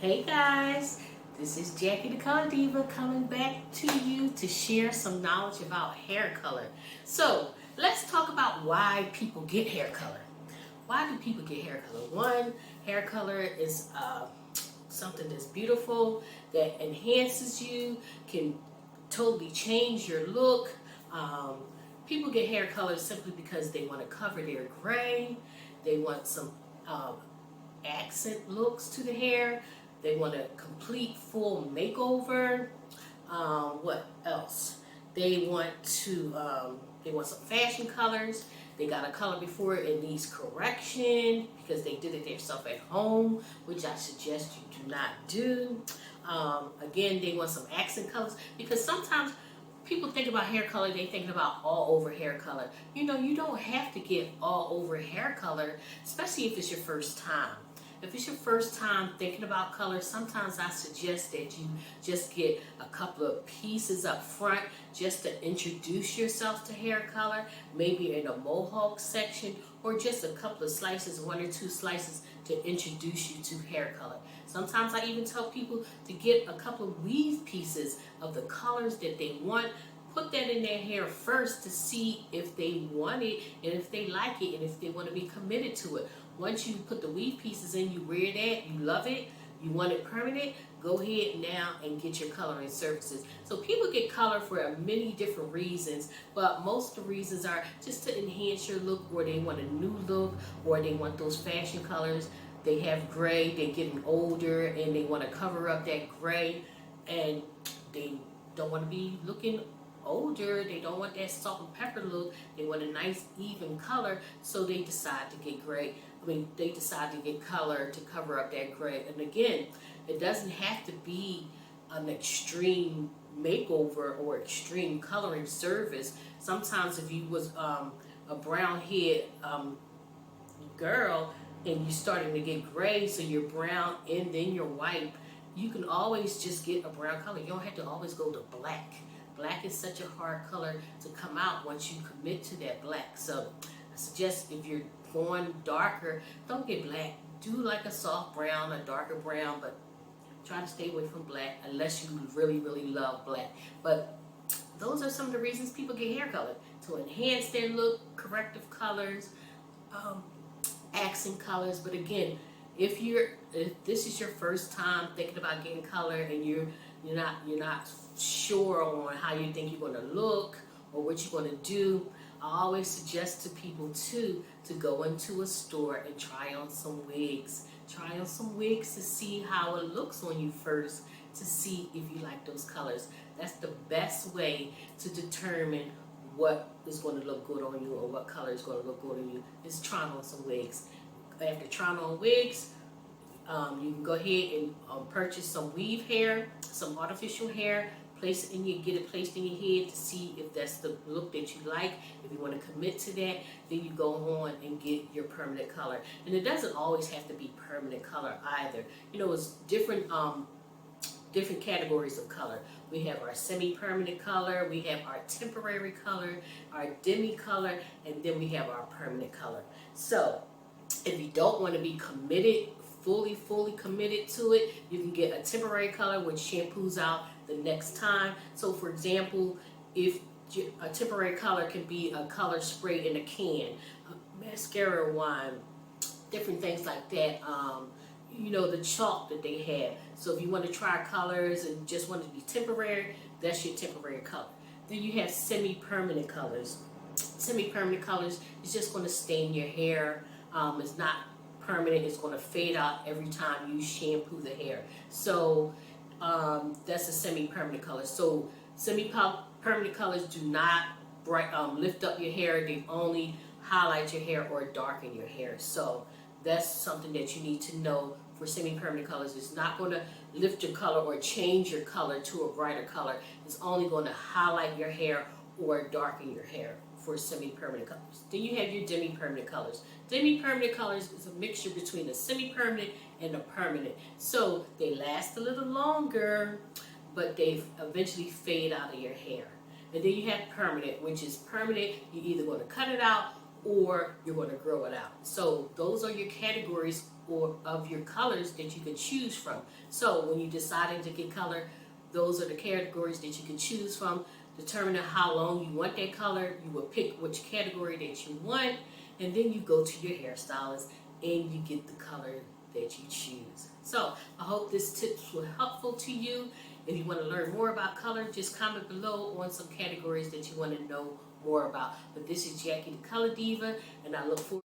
Hey guys, this is Jackie the Color Diva coming back to you to share some knowledge about hair color. So let's talk about why people get hair color. Why do people get hair color? One, hair color is something that's beautiful, that enhances you, can totally change your look. Um, People get hair color simply because they want to cover their gray, they want some um, accent looks to the hair. They want a complete full makeover. What else? They want to. They want some fashion colors. They got a color before it needs correction because they did it themselves at home, which I suggest you do not do. Again, they want some accent colors because sometimes people think about hair color, they thinking about all over hair color. You know, you don't have to get all over hair color, especially if it's your first time. If it's your first time thinking about color, sometimes I suggest that you just get a couple of pieces up front just to introduce yourself to hair color, maybe in a mohawk section, or just a couple of slices, one or two slices to introduce you to hair color. Sometimes I even tell people to get a couple of weave pieces of the colors that they want. Put that in their hair first to see if they want it and if they like it and if they want to be committed to it. Once you put the weave pieces in, you wear that, you love it, you want it permanent, go ahead now and get your coloring surfaces. So people get color for many different reasons, but most of the reasons are just to enhance your look, or they want a new look, or they want those fashion colors. They have gray, they're getting older, and they want to cover up that gray, and they don't want to be looking older. They don't want that salt and pepper look. They want a nice even color, so they decide to get gray. They decide to get color to cover up that gray. And again, it doesn't have to be an extreme makeover or extreme coloring service. Sometimes if you was a brown head girl and you're starting to get gray, so you're brown and then you're white, you can always just get a brown color. You don't have to always go to black. Black is such a hard color to come out once you commit to that black. So I suggest if you're going darker, don't get black. Do like a soft brown, a darker brown, but try to stay away from black unless you really, really love black. But those are some of the reasons people get hair color: to enhance their look, corrective colors, um, accent colors. But again, if this is your first time thinking about getting color and you're not sure on how you think you're going to look or what you're going to do, I always suggest to people too to go into a store and try on some wigs. Try on some wigs to see how it looks on you first, to see if you like those colors. That's the best way to determine what is going to look good on you or what color is going to look good on you, is trying on some wigs. After trying on wigs, you can go ahead and purchase some weave hair, some artificial hair, get it placed in your head to see if that's the look that you like. If you want to commit to that, then you go on and get your permanent color. And it doesn't always have to be permanent color either. You know, it's different categories of color. We have our semi-permanent color, we have our temporary color, our demi color, and then we have our permanent color. So if you don't want to be committed, fully committed to it, you can get a temporary color which shampoos out the next time. So for example, if a temporary color can be a color spray in a can, mascara wand, different things like that. You know, the chalk that they have. So if you want to try colors and just want to be temporary, that's your temporary color. Then you have semi-permanent colors. Semi-permanent colors is just going to stain your hair. It's not permanent. It's going to fade out every time you shampoo the hair. So that's a semi-permanent color. So semi-permanent colors do not lift up your hair. They only highlight your hair or darken your hair. So that's something that you need to know for semi-permanent colors. It's not going to lift your color or change your color to a brighter color. It's only going to highlight your hair or darken your hair for semi-permanent colors. Then you have your demi-permanent colors. Demi-permanent colors is a mixture between a semi-permanent and a permanent. So they last a little longer, but they eventually fade out of your hair. And then you have permanent, which is permanent. You're either going to cut it out or you're going to grow it out. So those are your categories or of your colors that you can choose from. So when you deciding to get color, those are the categories that you can choose from. Determining how long you want that color, you will pick which category that you want, and then you go to your hairstylist and you get the color that you choose. So I hope this tips were helpful to you. If you want to learn more about color, just comment below on some categories that you want to know more about. But this is Jackie the Color Diva, and I look forward